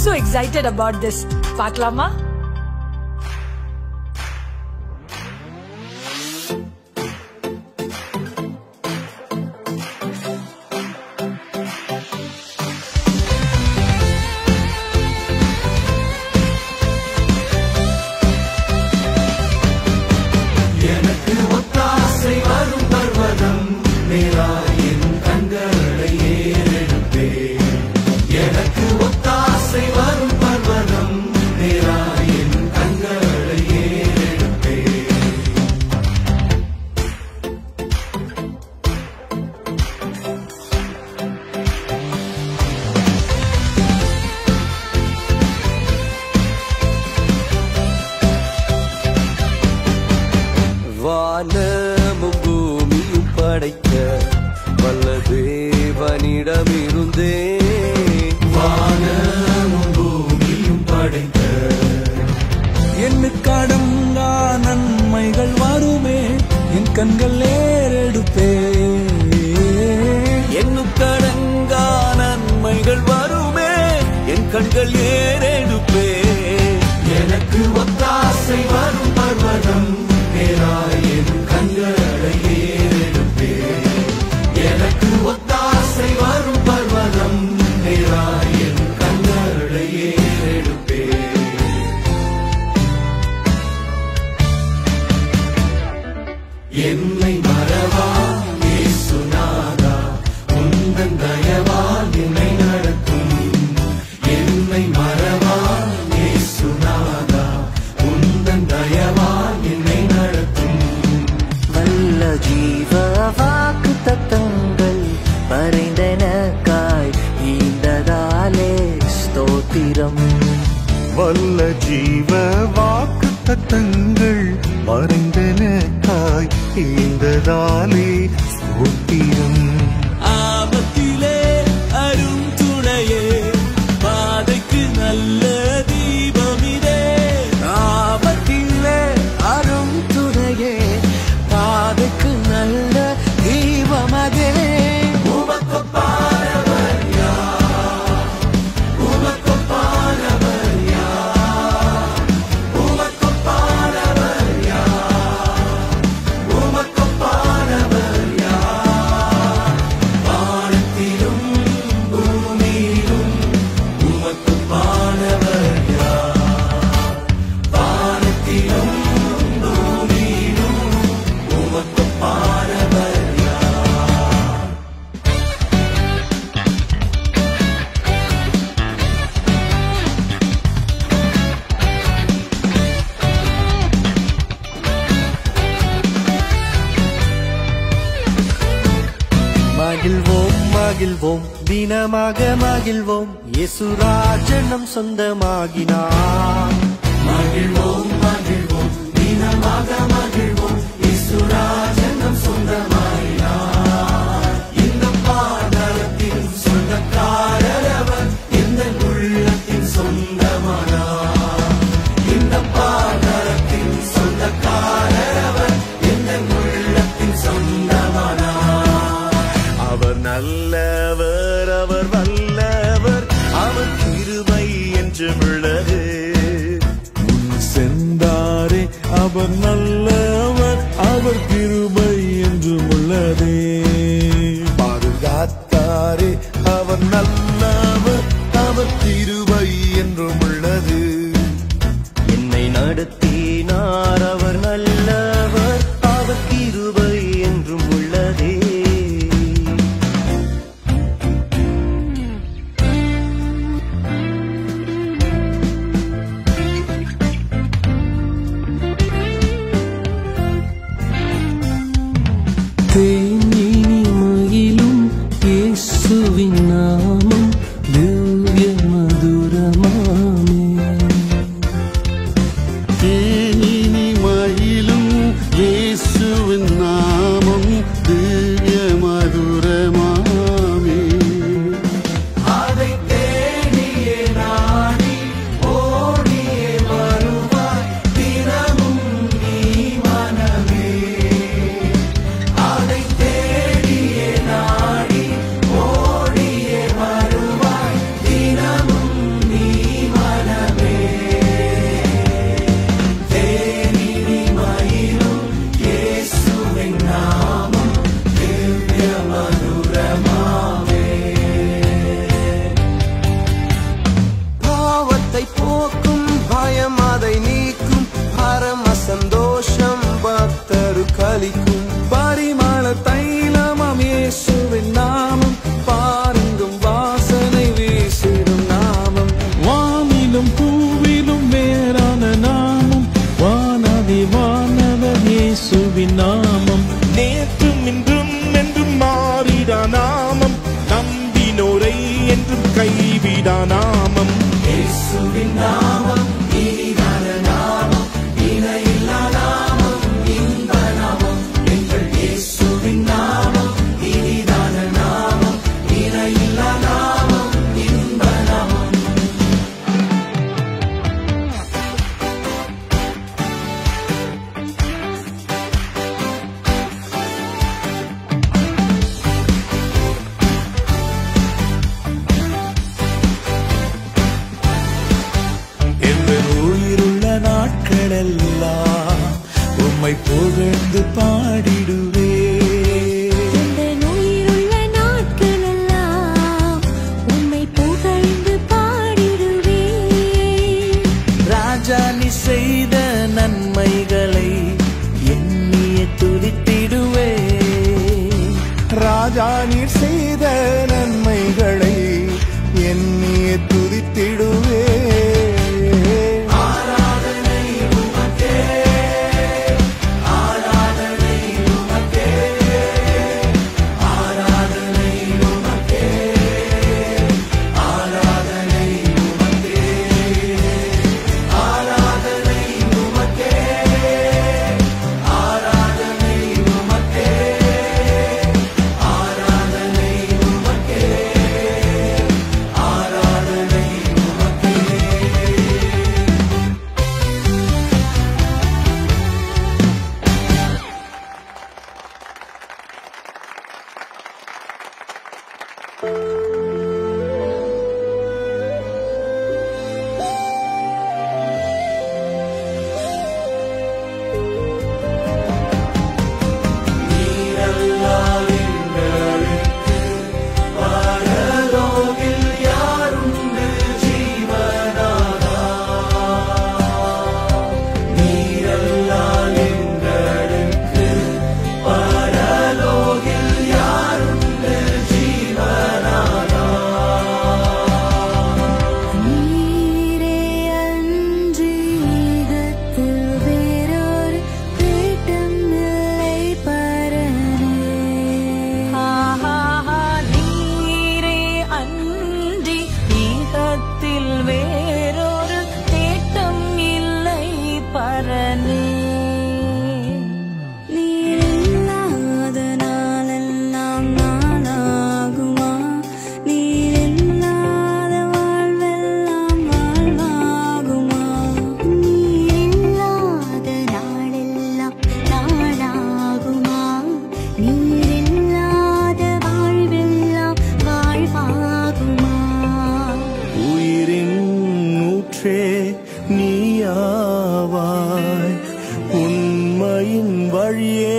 So excited about this. Paaklama? வானமும் பூமியும் படைத்த வல்ல தேவனிடமிருந்தே வானமும் பூமியும் படைத்த எண்ணுக்கடங்கா நன்மைகள் வருமே என் கண்கள் ஏறெடுப்பே எண்ணுக்கடங்கா நன்மைகள் வருமே என் கண்கள் ஏறெடுப்பே எனக்கு ஒத்தாசை வரும் பர்வதம் என் கண்களை ஏறெடுப்பே எனக்கு ஒத்தாசை வரும் பர்வதம் என் கண்களை ஏறெடுப்பே என்னை மறவா இயேசுநாதா உந்தன் தயவால் என்னை நடத்தும் என்னை மறவா இயேசுநாதா உந்தன் தயவால் என்னை நடத்தும் வல்ல ஜீவ வாக்கு தத்தங்கள் பறைந்தனக்காய் ஈந்ததாலே ஸ்தோத்திரம் வல்ல ஜீவ வாக்கு தத்தங்கள் மறைந்தனக்காய் ஈந்ததாலே ஸ்தோத்திரம் ஆபத்திலே அரும் துணையே பாதைக்கு நல்ல தீபமிதே ஆபத்திலே அரும் துணையே பாதைக்கு நல்ல தீபமதே உமக்கொப்பானவர் யார் உமக்கொப்பானவர் யார் உமக்கொப்பானவர் யார் உமக்கொப்பானவர் யார் வானத்திலும் பூமியிலும் உமக்கொப்பானவர் யார் வானத்திலும் பூமியிலும் உமக்கொப்பானவர் யார் மகிழ்வோம் மகிழ்வோம் தினமாக மகிழ்வோம் இயேசுராஜன் நம் சொந்தமாகினார் மகிழ்வோம் மகிழ்வோம் தினமாக மகிழ்வோம் இயேசுராஜன் நம் சொந்தமாயினார் இந்த பாதலத்தின் சொந்தக்காரர் அவர் இந்த உள்ளத்தின் சொந்தமானார் இந்த பாதலத்தின் சொந்தக்காரர் அவர் இந்த உள்ளத்தின் சொந்தமானார் அவர் நல்லவர் அவர் வல்லவர் அவர் கிருபை என்றும் உள்ளது சென்றாரே அவர் நல்லவர் அவர் கிருபை என்றும் உள்ளதே பாதுகாத்தாரே அவர் நல்லவர் அவர் கிருபை என்றும் உள்ளது என்னை நடத்தினார் அவர் நல்லவர் அவர் கிருபை என்றும் உள்ளதே தேனினிமையிலும் இயேசுவின் நாமம் திவ்ய மதுரமாமே கவலை போக்கும் பயம் அதை நீக்கும் பரம சந்தோஷம் பக்தரு கலிக்கும் பரிமள தைலமாம் இயேசுவின் நாமம் பாருங்கும் வாசனை வீசிடும் நாமம் வானிலும் பூவிலும் வேறான நாமம் வானதி வானவர் இயேசுவின் நாமம் நேற்றும் இன்றும் என்றும் மாறிடா நாமம் நம்பினோரை என்றும் கைவிடா நாமம் இயேசுவின் நாமம் இனிதான நாமம் இணையில்லா நாமம் இன்ப நாமம் எங்கள் இயேசுவின் நாமம் இனிதான நாமம் இணையில்லா நாமம் இன்ப நாமம் உயிருள்ள நாட்களெல்லாம் உம்மை புகழ்ந்து பாடிடுவே உயிருள்ள நாட்களெல்லாம் உம்மை புகழ்ந்து பாடிடுவே ராஜா நீ செய்த நன்மைகளை எண்ணிய துதித்திடுவே ராஜா நீர் செய்த நன்மைகளை எண்ணிய துதித்திடுவே நீயாவாய் உண்மையின் வழியே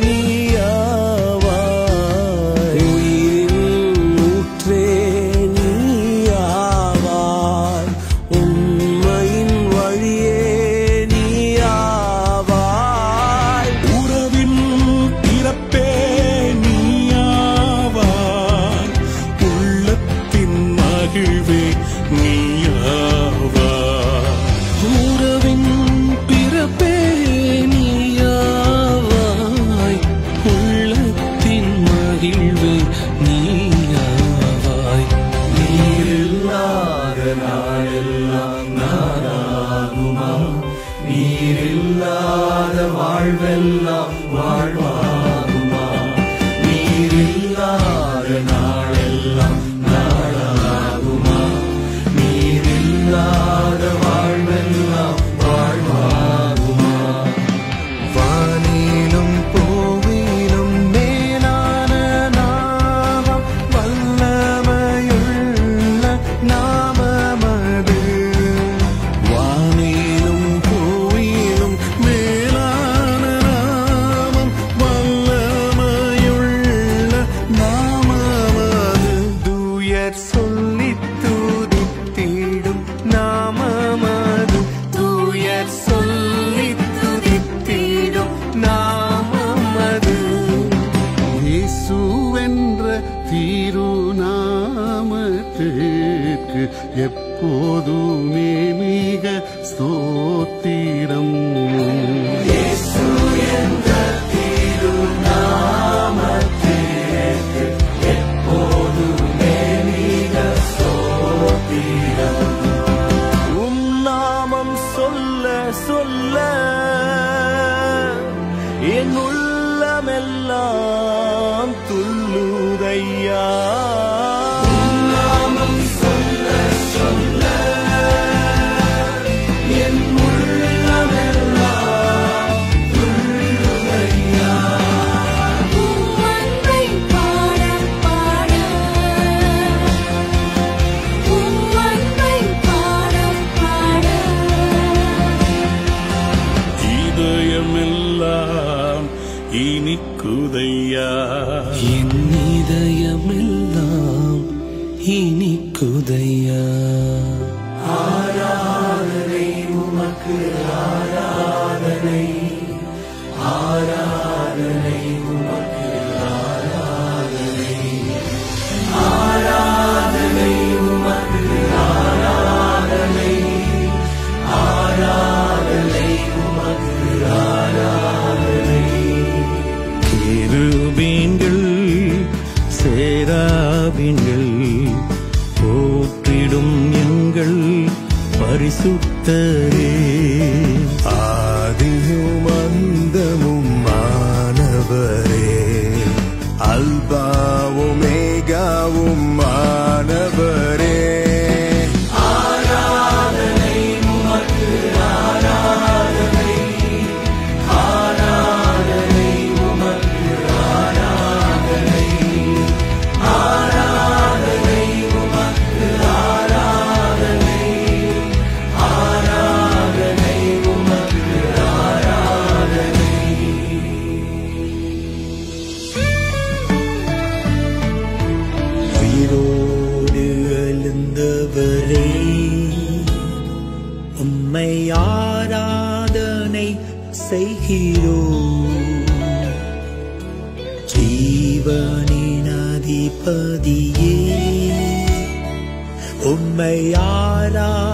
நீயாவாய் உயிரின் ஊற்றே நீயாவாய் உண்மையின் வழியே நீயாவாய் உறவின் பிறப்பே நீயாவாய் உள்ளத்தின் மகிழ்வே நீயாவாய் உறவின் பிறப்பே நீயாவாய் உள்ளத்தின் மகிழ்வே நீயாவாய் நீரில்லாத நாளெல்லாம் நானாகுமா நீரில்லாத வாழ்வெல்லாம் வாழ்வாகுமா நீரில்லாத நாளெல்லாம் நாளாகுமா நீரில்லாத வாழ்வெல்லாம் வாழ்வாகுமா வானிலும் பூவிலும் மேலான நாமம் வல்லமையுள்ள நாமமது வானிலும் பூவிலும் மேலான நாமம் எப்போதுமே மிக ஸ்தோத்திரம். சொல்ல என் உள்ளமெல்லாம் துள்ளுதையா. நாமம் சொல்ல சொல்ல என் உள்ளமெல்லாம் துள்ளுதையா. உம்மை பாட பாட உம்மை பாட பாட இதயமெல்லாம் இனிக்குதையா. என் இதயமெல்லாம் இனிக்குதையா. ஆராதனை உமக்கு ஆராதனை, ஆராதனை உமக்கு ஆராதனை, ஆராதனை உமக்கு ஆராதனை, ஆராதனை உமக்கு ஆராதனை. கேருபீன்கள் சேராபீன்கள் போற்றிடும் எங்கள் பரிசுத்தரே. ஆதியும் அந்தமும் மாணவரே, அல்பாவும் மேகாவும் மாணவரே. ஆராதனை உமக்கு ஆராதனை, ஆராதனை உமக்கு ஆராதனை, ஆராதனை உமக்கு ஆராதனை, ஆராதனை உமக்கு ஆராதனை. உயிரோடு எழுந்தவரே, உம்மை ஆராதனை செய்கிறோம். ஜீவனின் அதிபதியே, உம்மை ஆராதனை